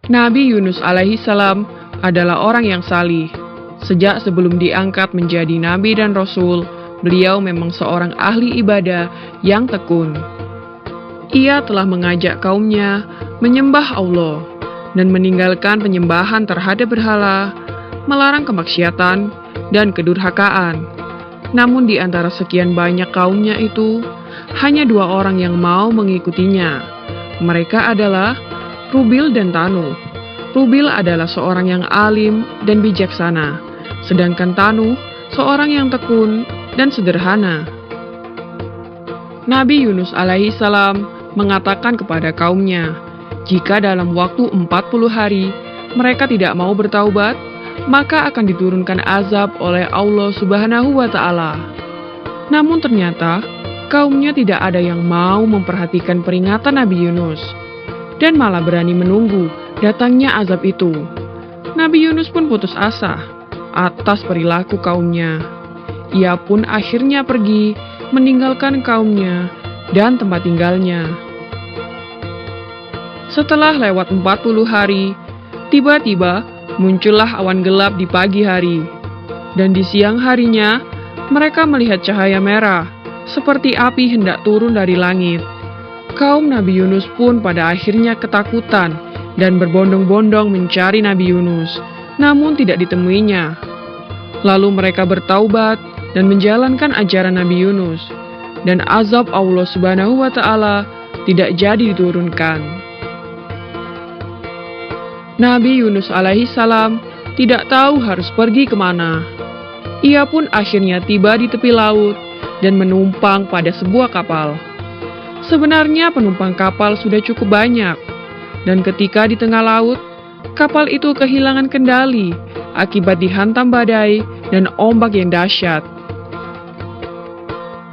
Nabi Yunus alaihi salam adalah orang yang salih. Sejak sebelum diangkat menjadi nabi dan rasul, beliau memang seorang ahli ibadah yang tekun. Ia telah mengajak kaumnya menyembah Allah dan meninggalkan penyembahan terhadap berhala, melarang kemaksiatan dan kedurhakaan. Namun di antara sekian banyak kaumnya itu, hanya 2 orang yang mau mengikutinya. Mereka adalah Rubil dan Tanu. Rubil adalah seorang yang alim dan bijaksana, sedangkan Tanu seorang yang tekun dan sederhana. Nabi Yunus alaihi salam mengatakan kepada kaumnya, jika dalam waktu 40 hari mereka tidak mau bertaubat, maka akan diturunkan azab oleh Allah Subhanahu wa Ta'ala. Namun ternyata kaumnya tidak ada yang mau memperhatikan peringatan Nabi Yunus dan malah berani menunggu datangnya azab itu. Nabi Yunus pun putus asa atas perilaku kaumnya. Ia pun akhirnya pergi meninggalkan kaumnya dan tempat tinggalnya. Setelah lewat 40 hari, tiba-tiba muncullah awan gelap di pagi hari. Dan di siang harinya, mereka melihat cahaya merah, seperti api hendak turun dari langit. Kaum Nabi Yunus pun pada akhirnya ketakutan dan berbondong-bondong mencari Nabi Yunus, namun tidak ditemuinya. Lalu mereka bertaubat dan menjalankan ajaran Nabi Yunus, dan azab Allah Subhanahu wa Ta'ala tidak jadi diturunkan. Nabi Yunus alaihi salam tidak tahu harus pergi kemana. Ia pun akhirnya tiba di tepi laut dan menumpang pada sebuah kapal. Sebenarnya penumpang kapal sudah cukup banyak, dan ketika di tengah laut, kapal itu kehilangan kendali akibat dihantam badai dan ombak yang dahsyat.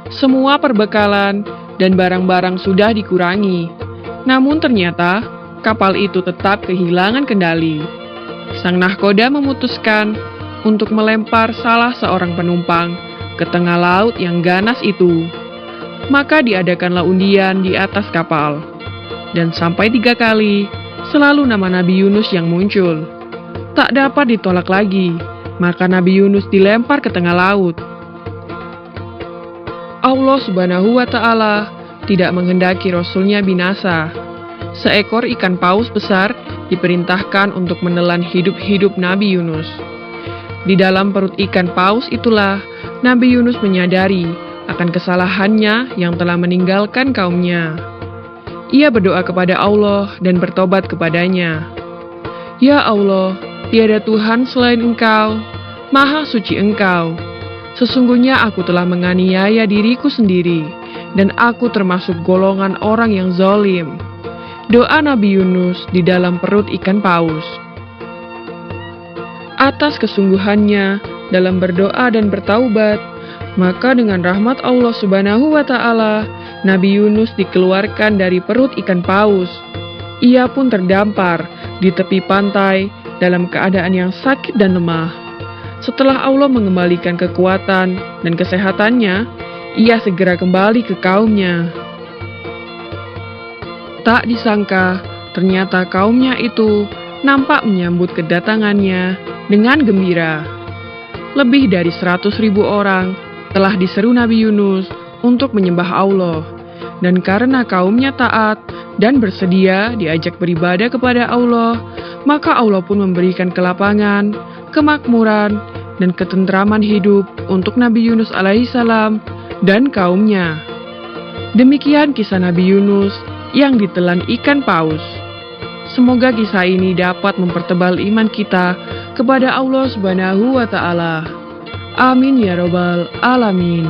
Semua perbekalan dan barang-barang sudah dikurangi, namun ternyata kapal itu tetap kehilangan kendali. Sang nahkoda memutuskan untuk melempar salah seorang penumpang ke tengah laut yang ganas itu. Maka diadakanlah undian di atas kapal. Dan sampai 3 kali, selalu nama Nabi Yunus yang muncul. Tak dapat ditolak lagi, maka Nabi Yunus dilempar ke tengah laut. Allah Subhanahu wa Ta'ala tidak menghendaki Rasulnya binasa. Seekor ikan paus besar diperintahkan untuk menelan hidup-hidup Nabi Yunus. Di dalam perut ikan paus itulah Nabi Yunus menyadari akan kesalahannya yang telah meninggalkan kaumnya. Ia berdoa kepada Allah dan bertobat kepadanya. Ya Allah, tiada Tuhan selain Engkau, Maha Suci Engkau. Sesungguhnya aku telah menganiaya diriku sendiri, dan aku termasuk golongan orang yang zalim. Doa Nabi Yunus di dalam perut ikan paus. Atas kesungguhannya dalam berdoa dan bertaubat, maka dengan rahmat Allah Subhanahu wa Ta'ala, Nabi Yunus dikeluarkan dari perut ikan paus. Ia pun terdampar di tepi pantai dalam keadaan yang sakit dan lemah. Setelah Allah mengembalikan kekuatan dan kesehatannya, ia segera kembali ke kaumnya. Tak disangka, ternyata kaumnya itu nampak menyambut kedatangannya dengan gembira. Lebih dari 100.000 orang telah diseru Nabi Yunus untuk menyembah Allah, dan karena kaumnya taat dan bersedia diajak beribadah kepada Allah, maka Allah pun memberikan kelapangan, kemakmuran, dan ketentraman hidup untuk Nabi Yunus alaihi salam dan kaumnya. Demikian kisah Nabi Yunus yang ditelan ikan paus. Semoga kisah ini dapat mempertebal iman kita kepada Allah Subhanahu wa Ta'ala. Amin ya Rabbal Alamin.